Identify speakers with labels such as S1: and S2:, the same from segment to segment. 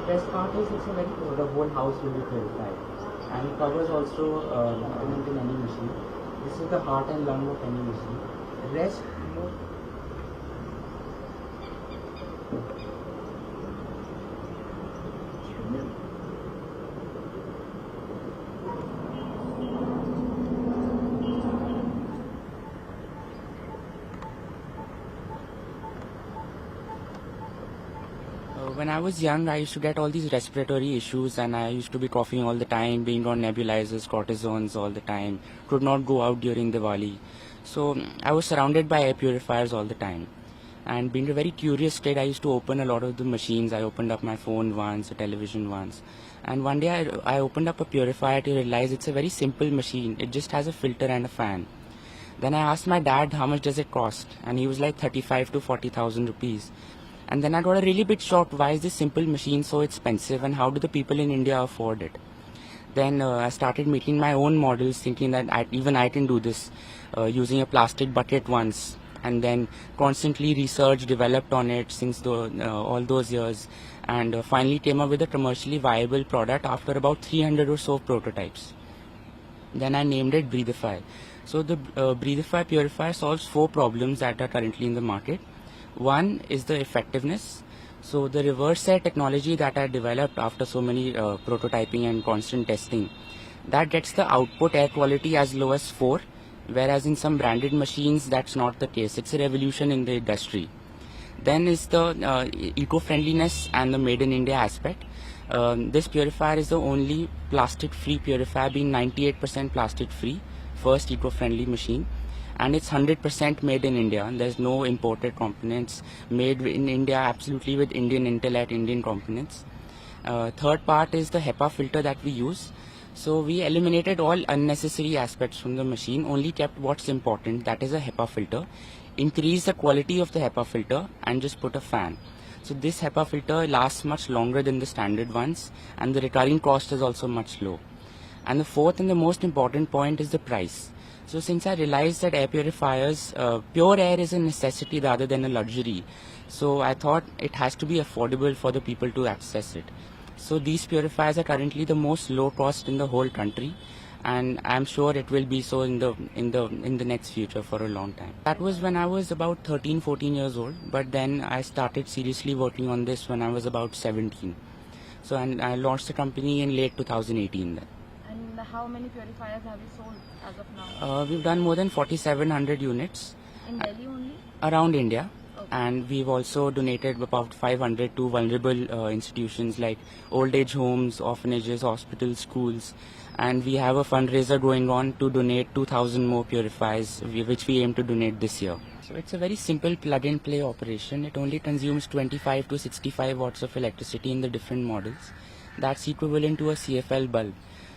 S1: Best part is it's a very the whole house will be purified, and it covers also element in any machine. This is the heart and lung of any machine. The rest, when I was young, I used to get all these respiratory issues, and I used to be coughing all the time, being on nebulizers, cortisons all the time, could not go out during Diwali. So I was surrounded by air purifiers all the time. And being a very curious kid, I used to open a lot of the machines. I opened up my phone once, a television once. And one day I opened up a purifier to realize it's a very simple machine. It just has a filter and a fan. Then I asked my dad how much does it cost, and he was like 35 to 40,000 rupees. And then I got a really bit shocked, why is this simple machine so expensive, and how do the people in India afford it? Then I started making my own models, thinking that even I can do this, using a plastic bucket once, and then constantly researched, developed on it since all those years, and finally came up with a commercially viable product after about 300 or so prototypes. Then I named it Breathify. So the Breathify purifier solves 4 problems that are currently in the market. One is the effectiveness. So the reverse air technology that I developed after so many prototyping and constant testing, that gets the output air quality as low as 4, whereas in some branded machines that's not the case. It's a revolution in the industry. Then is the eco-friendliness and the made in India aspect. This purifier is the only plastic-free purifier, being 98% plastic-free, first eco-friendly machine. And it's 100% made in India. There's no imported components, made in India absolutely with Indian Intel Indian components. Third part is the HEPA filter that we use. So we eliminated all unnecessary aspects from the machine, only kept what's important, that is a HEPA filter. Increase the quality of the HEPA filter and just put a fan. So this HEPA filter lasts much longer than the standard ones, and the recurring cost is also much low. And the fourth and the most important point is the price. So since I realized that air purifiers, pure air is a necessity rather than a luxury, so I thought it has to be affordable for the people to access it. So these purifiers are currently the most low cost in the whole country, and I'm sure it will be so in the next future for a long time. That was when I was about 13-14 years old, but then I started seriously working on this when I was about 17. So and I launched the company in late 2018 then.
S2: And how many purifiers have you sold as of now?
S1: We've done more than 4,700 units.
S2: In Delhi only?
S1: Around India.
S2: Okay.
S1: And we've also donated about 500 to vulnerable institutions like old age homes, orphanages, hospitals, schools. And we have a fundraiser going on to donate 2,000 more purifiers, which we aim to donate this year. So it's a very simple plug-and-play operation. It only consumes 25 to 65 watts of electricity in the different models. That's equivalent to a CFL bulb.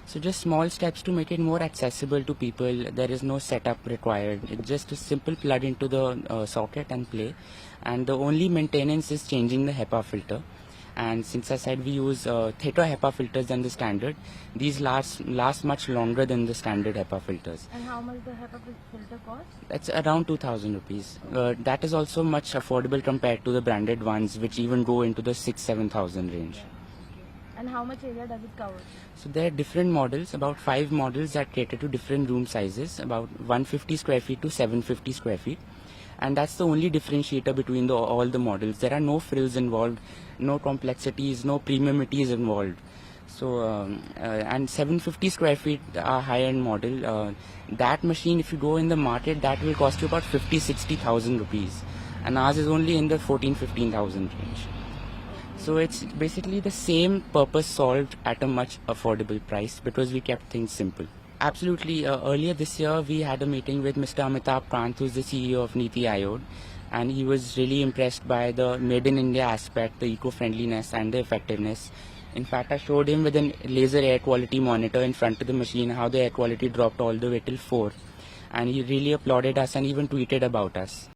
S1: So just small steps to make it more accessible to people. There is no setup required. It's just a simple plug into the socket and play. And the only maintenance is changing the HEPA filter. And since I said we use thicker HEPA filters than the standard, these last much longer than the standard HEPA filters.
S2: And how much the HEPA filter cost?
S1: That's around 2,000 rupees. That is also much affordable compared to the branded ones, which even go into the 6,000-7,000 range.
S2: And how much area does it cover?
S1: So there are different models, about 5 models that cater to different room sizes, about 150 square feet to 750 square feet. And that's the only differentiator between all the models. There are no frills involved, no complexities, no premiumities involved. So, and 750 square feet, a high-end model, that machine, if you go in the market, that will cost you about 50,000-60,000 rupees. And ours is only in the 14,000-15,000 range. So it's basically the same purpose solved at a much affordable price because we kept things simple. Absolutely. Earlier this year, we had a meeting with Mr. Amitabh Kant, who's the CEO of Niti Aayog, and he was really impressed by the made in India aspect, the eco-friendliness and the effectiveness. In fact, I showed him with a laser air quality monitor in front of the machine how the air quality dropped all the way till 4. And he really applauded us and even tweeted about us.